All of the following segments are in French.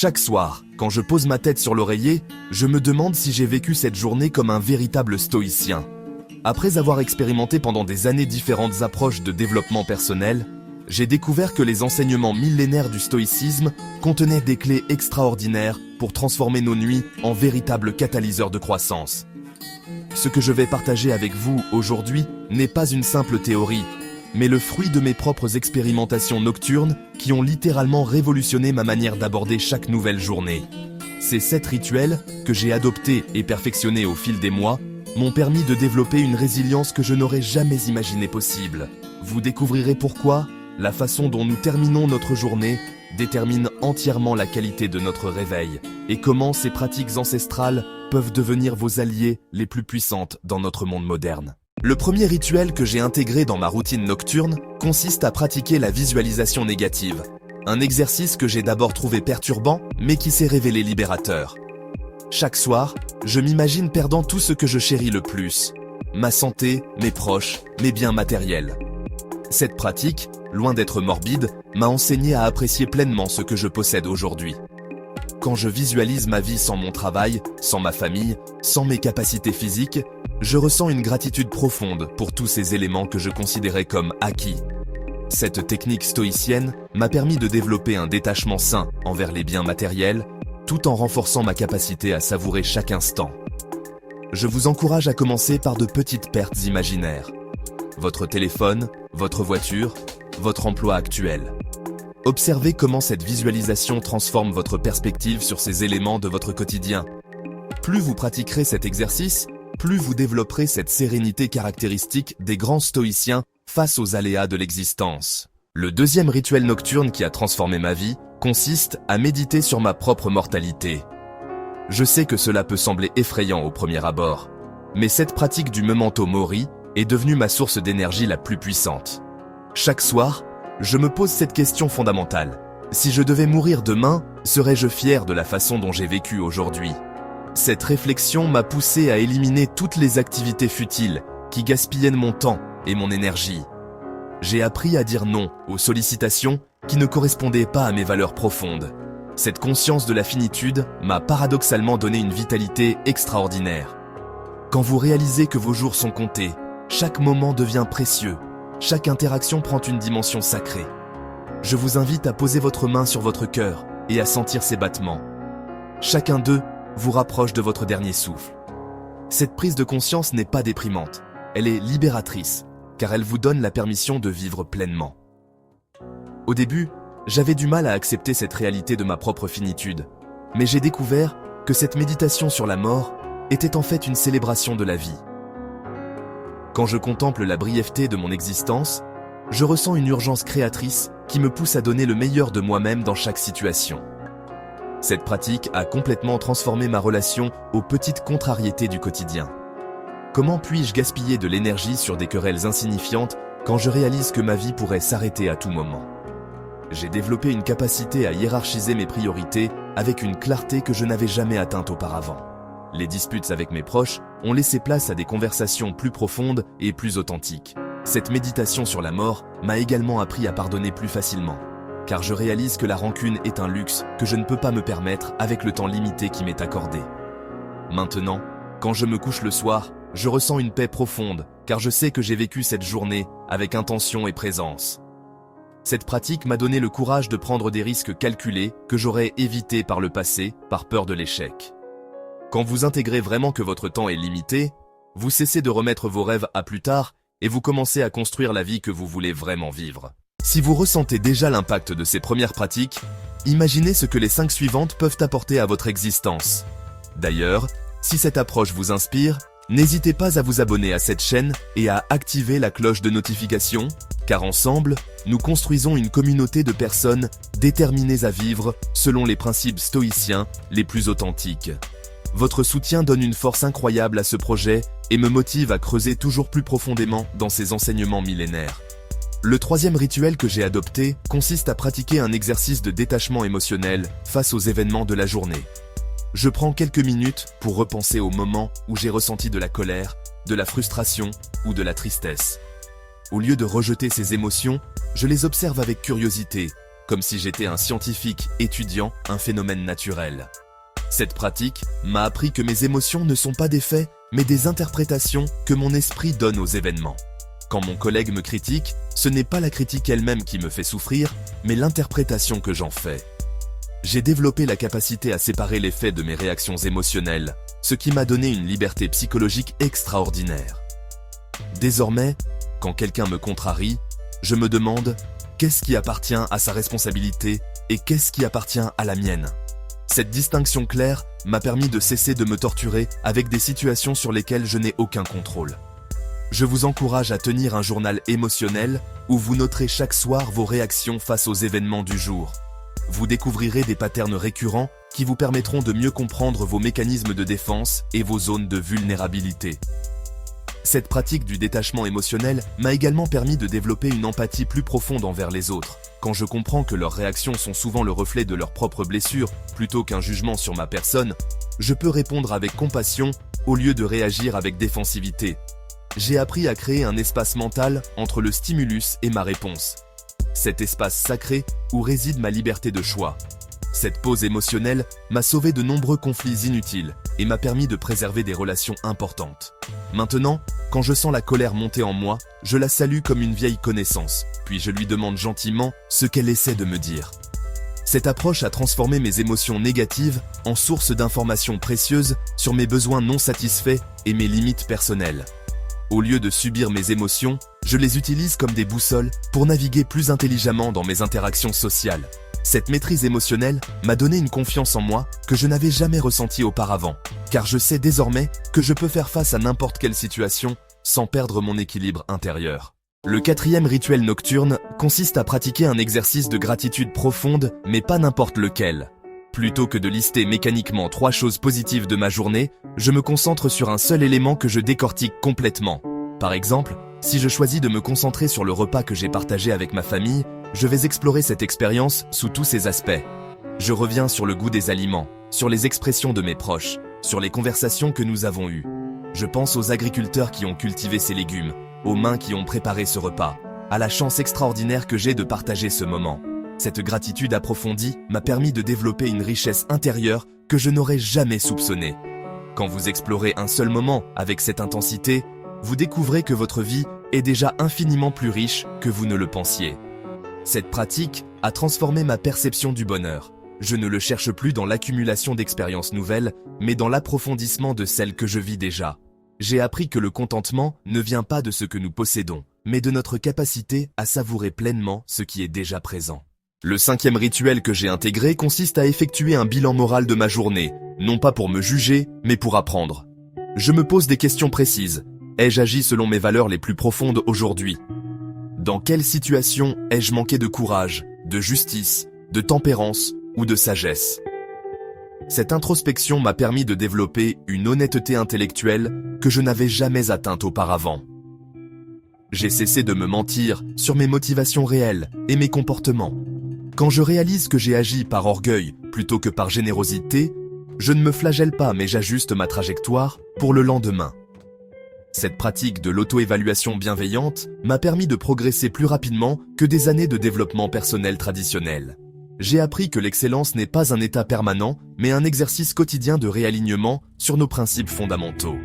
Chaque soir, quand je pose ma tête sur l'oreiller, je me demande si j'ai vécu cette journée comme un véritable stoïcien. Après avoir expérimenté pendant des années différentes approches de développement personnel, j'ai découvert que les enseignements millénaires du stoïcisme contenaient des clés extraordinaires pour transformer nos nuits en véritables catalyseurs de croissance. Ce que je vais partager avec vous aujourd'hui n'est pas une simple théorie, mais le fruit de mes propres expérimentations nocturnes qui ont littéralement révolutionné ma manière d'aborder chaque nouvelle journée. Ces 7 rituels, que j'ai adoptés et perfectionnés au fil des mois, m'ont permis de développer une résilience que je n'aurais jamais imaginée possible. Vous découvrirez pourquoi la façon dont nous terminons notre journée détermine entièrement la qualité de notre réveil et comment ces pratiques ancestrales peuvent devenir vos alliés les plus puissantes dans notre monde moderne. Le premier rituel que j'ai intégré dans ma routine nocturne consiste à pratiquer la visualisation négative, un exercice que j'ai d'abord trouvé perturbant, mais qui s'est révélé libérateur. Chaque soir, je m'imagine perdant tout ce que je chéris le plus, ma santé, mes proches, mes biens matériels. Cette pratique, loin d'être morbide, m'a enseigné à apprécier pleinement ce que je possède aujourd'hui. Quand je visualise ma vie sans mon travail, sans ma famille, sans mes capacités physiques, je ressens une gratitude profonde pour tous ces éléments que je considérais comme acquis. Cette technique stoïcienne m'a permis de développer un détachement sain envers les biens matériels, tout en renforçant ma capacité à savourer chaque instant. Je vous encourage à commencer par de petites pertes imaginaires. Votre téléphone, votre voiture, votre emploi actuel. Observez comment cette visualisation transforme votre perspective sur ces éléments de votre quotidien. Plus vous pratiquerez cet exercice, plus vous développerez cette sérénité caractéristique des grands stoïciens face aux aléas de l'existence. Le deuxième rituel nocturne qui a transformé ma vie consiste à méditer sur ma propre mortalité. Je sais que cela peut sembler effrayant au premier abord, mais cette pratique du memento mori est devenue ma source d'énergie la plus puissante. Chaque soir, je me pose cette question fondamentale. Si je devais mourir demain, serais-je fier de la façon dont j'ai vécu aujourd'hui ? Cette réflexion m'a poussé à éliminer toutes les activités futiles qui gaspillaient mon temps et mon énergie. J'ai appris à dire non aux sollicitations qui ne correspondaient pas à mes valeurs profondes. Cette conscience de la finitude m'a paradoxalement donné une vitalité extraordinaire. Quand vous réalisez que vos jours sont comptés, chaque moment devient précieux, chaque interaction prend une dimension sacrée. Je vous invite à poser votre main sur votre cœur et à sentir ses battements. Chacun d'eux vous rapproche de votre dernier souffle. Cette prise de conscience n'est pas déprimante, elle est libératrice, car elle vous donne la permission de vivre pleinement. Au début, j'avais du mal à accepter cette réalité de ma propre finitude, mais j'ai découvert que cette méditation sur la mort était en fait une célébration de la vie. Quand je contemple la brièveté de mon existence, je ressens une urgence créatrice qui me pousse à donner le meilleur de moi-même dans chaque situation. Cette pratique a complètement transformé ma relation aux petites contrariétés du quotidien. Comment puis-je gaspiller de l'énergie sur des querelles insignifiantes quand je réalise que ma vie pourrait s'arrêter à tout moment ? J'ai développé une capacité à hiérarchiser mes priorités avec une clarté que je n'avais jamais atteinte auparavant. Les disputes avec mes proches ont laissé place à des conversations plus profondes et plus authentiques. Cette méditation sur la mort m'a également appris à pardonner plus facilement, car je réalise que la rancune est un luxe que je ne peux pas me permettre avec le temps limité qui m'est accordé. Maintenant, quand je me couche le soir, je ressens une paix profonde, car je sais que j'ai vécu cette journée avec intention et présence. Cette pratique m'a donné le courage de prendre des risques calculés que j'aurais évités par le passé, par peur de l'échec. Quand vous intégrez vraiment que votre temps est limité, vous cessez de remettre vos rêves à plus tard et vous commencez à construire la vie que vous voulez vraiment vivre. Si vous ressentez déjà l'impact de ces premières pratiques, imaginez ce que les 5 suivantes peuvent apporter à votre existence. D'ailleurs, si cette approche vous inspire, n'hésitez pas à vous abonner à cette chaîne et à activer la cloche de notification, car ensemble, nous construisons une communauté de personnes déterminées à vivre selon les principes stoïciens les plus authentiques. Votre soutien donne une force incroyable à ce projet et me motive à creuser toujours plus profondément dans ces enseignements millénaires. Le troisième rituel que j'ai adopté consiste à pratiquer un exercice de détachement émotionnel face aux événements de la journée. Je prends quelques minutes pour repenser au moment où j'ai ressenti de la colère, de la frustration ou de la tristesse. Au lieu de rejeter ces émotions, je les observe avec curiosité, comme si j'étais un scientifique étudiant un phénomène naturel. Cette pratique m'a appris que mes émotions ne sont pas des faits, mais des interprétations que mon esprit donne aux événements. Quand mon collègue me critique, ce n'est pas la critique elle-même qui me fait souffrir, mais l'interprétation que j'en fais. J'ai développé la capacité à séparer les faits de mes réactions émotionnelles, ce qui m'a donné une liberté psychologique extraordinaire. Désormais, quand quelqu'un me contrarie, je me demande qu'est-ce qui appartient à sa responsabilité et qu'est-ce qui appartient à la mienne. Cette distinction claire m'a permis de cesser de me torturer avec des situations sur lesquelles je n'ai aucun contrôle. Je vous encourage à tenir un journal émotionnel où vous noterez chaque soir vos réactions face aux événements du jour. Vous découvrirez des patterns récurrents qui vous permettront de mieux comprendre vos mécanismes de défense et vos zones de vulnérabilité. Cette pratique du détachement émotionnel m'a également permis de développer une empathie plus profonde envers les autres. Quand je comprends que leurs réactions sont souvent le reflet de leurs propres blessures, plutôt qu'un jugement sur ma personne, je peux répondre avec compassion au lieu de réagir avec défensivité. J'ai appris à créer un espace mental entre le stimulus et ma réponse. Cet espace sacré où réside ma liberté de choix. Cette pause émotionnelle m'a sauvé de nombreux conflits inutiles et m'a permis de préserver des relations importantes. Maintenant, quand je sens la colère monter en moi, je la salue comme une vieille connaissance, puis je lui demande gentiment ce qu'elle essaie de me dire. Cette approche a transformé mes émotions négatives en source d'informations précieuses sur mes besoins non satisfaits et mes limites personnelles. Au lieu de subir mes émotions, je les utilise comme des boussoles pour naviguer plus intelligemment dans mes interactions sociales. Cette maîtrise émotionnelle m'a donné une confiance en moi que je n'avais jamais ressentie auparavant, car je sais désormais que je peux faire face à n'importe quelle situation sans perdre mon équilibre intérieur. Le 4e rituel nocturne consiste à pratiquer un exercice de gratitude profonde, mais pas n'importe lequel. Plutôt que de lister mécaniquement 3 choses positives de ma journée, je me concentre sur un seul élément que je décortique complètement. Par exemple, si je choisis de me concentrer sur le repas que j'ai partagé avec ma famille, je vais explorer cette expérience sous tous ses aspects. Je reviens sur le goût des aliments, sur les expressions de mes proches, sur les conversations que nous avons eues. Je pense aux agriculteurs qui ont cultivé ces légumes, aux mains qui ont préparé ce repas, à la chance extraordinaire que j'ai de partager ce moment. Cette gratitude approfondie m'a permis de développer une richesse intérieure que je n'aurais jamais soupçonnée. Quand vous explorez un seul moment avec cette intensité, vous découvrez que votre vie est déjà infiniment plus riche que vous ne le pensiez. Cette pratique a transformé ma perception du bonheur. Je ne le cherche plus dans l'accumulation d'expériences nouvelles, mais dans l'approfondissement de celles que je vis déjà. J'ai appris que le contentement ne vient pas de ce que nous possédons, mais de notre capacité à savourer pleinement ce qui est déjà présent. Le 5e rituel que j'ai intégré consiste à effectuer un bilan moral de ma journée, non pas pour me juger, mais pour apprendre. Je me pose des questions précises. Ai-je agi selon mes valeurs les plus profondes aujourd'hui ? Dans quelle situation ai-je manqué de courage, de justice, de tempérance ou de sagesse ? Cette introspection m'a permis de développer une honnêteté intellectuelle que je n'avais jamais atteinte auparavant. J'ai cessé de me mentir sur mes motivations réelles et mes comportements. Quand je réalise que j'ai agi par orgueil plutôt que par générosité, je ne me flagelle pas mais j'ajuste ma trajectoire pour le lendemain. Cette pratique de l'auto-évaluation bienveillante m'a permis de progresser plus rapidement que des années de développement personnel traditionnel. J'ai appris que l'excellence n'est pas un état permanent, mais un exercice quotidien de réalignement sur nos principes fondamentaux.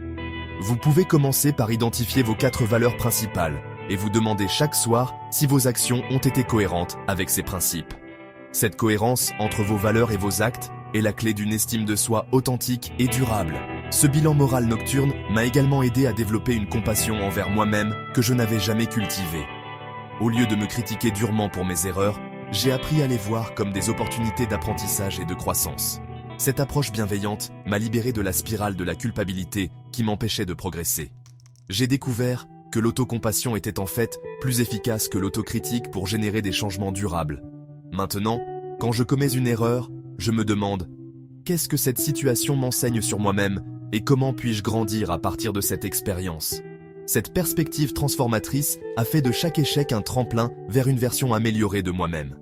Vous pouvez commencer par identifier vos 4 valeurs principales et vous demander chaque soir si vos actions ont été cohérentes avec ces principes. Cette cohérence entre vos valeurs et vos actes est la clé d'une estime de soi authentique et durable. Ce bilan moral nocturne m'a également aidé à développer une compassion envers moi-même que je n'avais jamais cultivée. Au lieu de me critiquer durement pour mes erreurs, j'ai appris à les voir comme des opportunités d'apprentissage et de croissance. Cette approche bienveillante m'a libéré de la spirale de la culpabilité qui m'empêchait de progresser. J'ai découvert que l'autocompassion était en fait plus efficace que l'autocritique pour générer des changements durables. Maintenant, quand je commets une erreur, je me demande « Qu'est-ce que cette situation m'enseigne sur moi-même et comment puis-je grandir à partir de cette expérience ?» Cette perspective transformatrice a fait de chaque échec un tremplin vers une version améliorée de moi-même.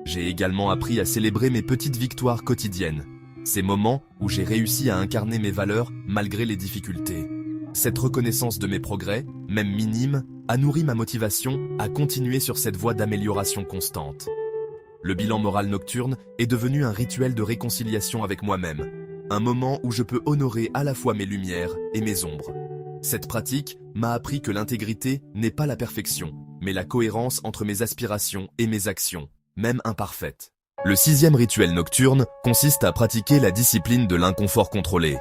J'ai également appris à célébrer mes petites victoires quotidiennes, ces moments où j'ai réussi à incarner mes valeurs malgré les difficultés. Cette reconnaissance de mes progrès, même minimes, a nourri ma motivation à continuer sur cette voie d'amélioration constante. Le bilan moral nocturne est devenu un rituel de réconciliation avec moi-même, un moment où je peux honorer à la fois mes lumières et mes ombres. Cette pratique m'a appris que l'intégrité n'est pas la perfection, mais la cohérence entre mes aspirations et mes actions, même imparfaites. Le 6e rituel nocturne consiste à pratiquer la discipline de l'inconfort contrôlé.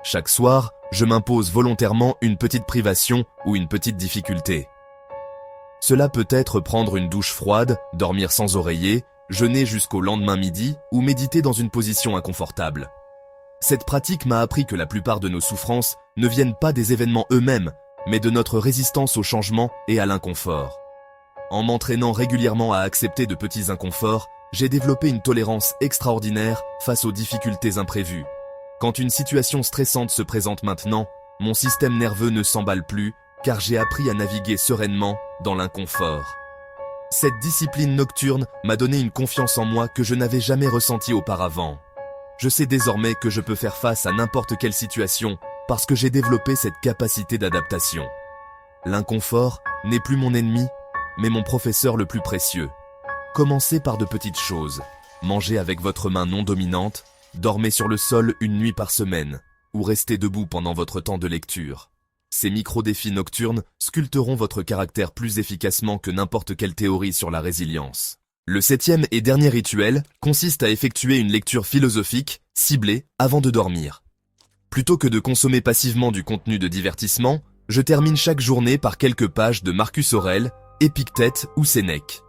Chaque soir, je m'impose volontairement une petite privation ou une petite difficulté. Cela peut être prendre une douche froide, dormir sans oreiller, jeûner jusqu'au lendemain midi ou méditer dans une position inconfortable. Cette pratique m'a appris que la plupart de nos souffrances ne viennent pas des événements eux-mêmes, mais de notre résistance au changement et à l'inconfort. En m'entraînant régulièrement à accepter de petits inconforts, j'ai développé une tolérance extraordinaire face aux difficultés imprévues. Quand une situation stressante se présente maintenant, mon système nerveux ne s'emballe plus, car j'ai appris à naviguer sereinement dans l'inconfort. Cette discipline nocturne m'a donné une confiance en moi que je n'avais jamais ressentie auparavant. Je sais désormais que je peux faire face à n'importe quelle situation parce que j'ai développé cette capacité d'adaptation. L'inconfort n'est plus mon ennemi, mais mon professeur le plus précieux. Commencez par de petites choses. Mangez avec votre main non dominante, dormez sur le sol une nuit par semaine, ou restez debout pendant votre temps de lecture. Ces micro-défis nocturnes sculpteront votre caractère plus efficacement que n'importe quelle théorie sur la résilience. Le 7e et dernier rituel consiste à effectuer une lecture philosophique, ciblée, avant de dormir. Plutôt que de consommer passivement du contenu de divertissement, je termine chaque journée par quelques pages de Marcus Aurèle, Épictète ou Sénèque.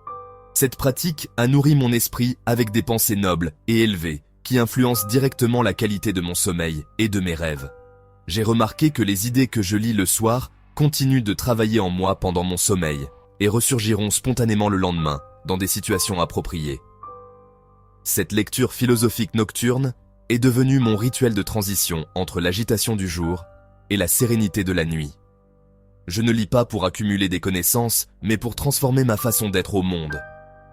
Cette pratique a nourri mon esprit avec des pensées nobles et élevées, qui influencent directement la qualité de mon sommeil et de mes rêves. J'ai remarqué que les idées que je lis le soir continuent de travailler en moi pendant mon sommeil et ressurgiront spontanément le lendemain, dans des situations appropriées. Cette lecture philosophique nocturne est devenue mon rituel de transition entre l'agitation du jour et la sérénité de la nuit. Je ne lis pas pour accumuler des connaissances, mais pour transformer ma façon d'être au monde.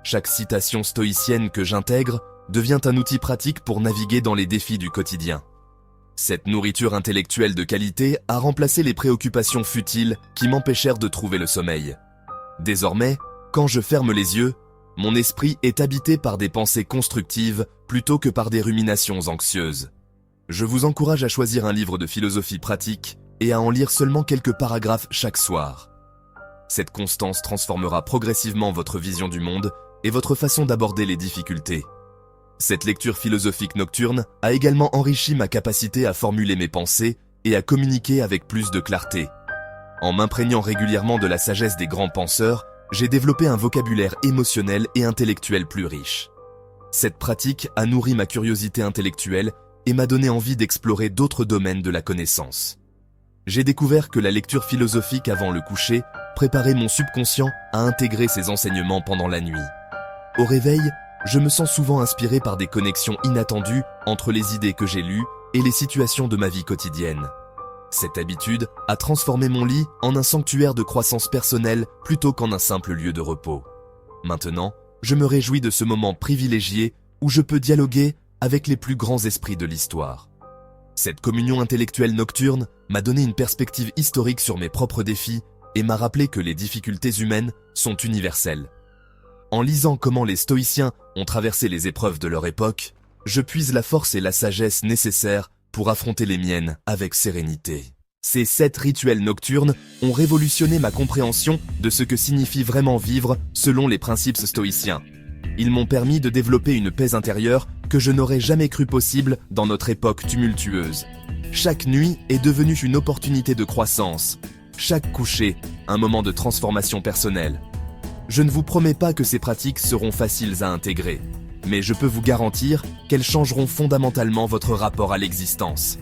Chaque citation stoïcienne que j'intègre devient un outil pratique pour naviguer dans les défis du quotidien. Cette nourriture intellectuelle de qualité a remplacé les préoccupations futiles qui m'empêchèrent de trouver le sommeil. Désormais, quand je ferme les yeux, mon esprit est habité par des pensées constructives plutôt que par des ruminations anxieuses. Je vous encourage à choisir un livre de philosophie pratique et à en lire seulement quelques paragraphes chaque soir. Cette constance transformera progressivement votre vision du monde et votre façon d'aborder les difficultés. Cette lecture philosophique nocturne a également enrichi ma capacité à formuler mes pensées et à communiquer avec plus de clarté. En m'imprégnant régulièrement de la sagesse des grands penseurs, j'ai développé un vocabulaire émotionnel et intellectuel plus riche. Cette pratique a nourri ma curiosité intellectuelle et m'a donné envie d'explorer d'autres domaines de la connaissance. J'ai découvert que la lecture philosophique avant le coucher préparait mon subconscient à intégrer ces enseignements pendant la nuit. Au réveil, je me sens souvent inspiré par des connexions inattendues entre les idées que j'ai lues et les situations de ma vie quotidienne. Cette habitude a transformé mon lit en un sanctuaire de croissance personnelle plutôt qu'en un simple lieu de repos. Maintenant, je me réjouis de ce moment privilégié où je peux dialoguer avec les plus grands esprits de l'histoire. Cette communion intellectuelle nocturne m'a donné une perspective historique sur mes propres défis et m'a rappelé que les difficultés humaines sont universelles. En lisant comment les stoïciens ont traversé les épreuves de leur époque, je puise la force et la sagesse nécessaires pour affronter les miennes avec sérénité. Ces 7 rituels nocturnes ont révolutionné ma compréhension de ce que signifie vraiment vivre selon les principes stoïciens. Ils m'ont permis de développer une paix intérieure que je n'aurais jamais cru possible dans notre époque tumultueuse. Chaque nuit est devenue une opportunité de croissance. Chaque coucher, un moment de transformation personnelle. Je ne vous promets pas que ces pratiques seront faciles à intégrer, mais je peux vous garantir qu'elles changeront fondamentalement votre rapport à l'existence.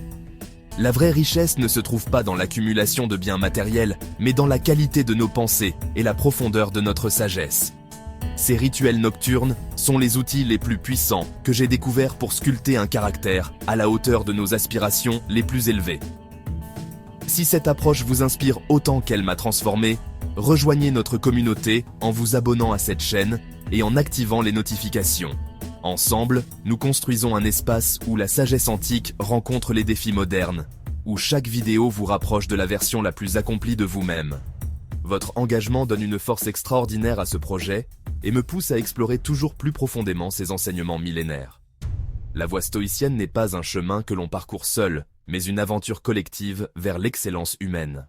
La vraie richesse ne se trouve pas dans l'accumulation de biens matériels, mais dans la qualité de nos pensées et la profondeur de notre sagesse. Ces rituels nocturnes sont les outils les plus puissants que j'ai découverts pour sculpter un caractère à la hauteur de nos aspirations les plus élevées. Si cette approche vous inspire autant qu'elle m'a transformé, rejoignez notre communauté en vous abonnant à cette chaîne et en activant les notifications. Ensemble, nous construisons un espace où la sagesse antique rencontre les défis modernes, où chaque vidéo vous rapproche de la version la plus accomplie de vous-même. Votre engagement donne une force extraordinaire à ce projet et me pousse à explorer toujours plus profondément ces enseignements millénaires. La voie stoïcienne n'est pas un chemin que l'on parcourt seul, mais une aventure collective vers l'excellence humaine.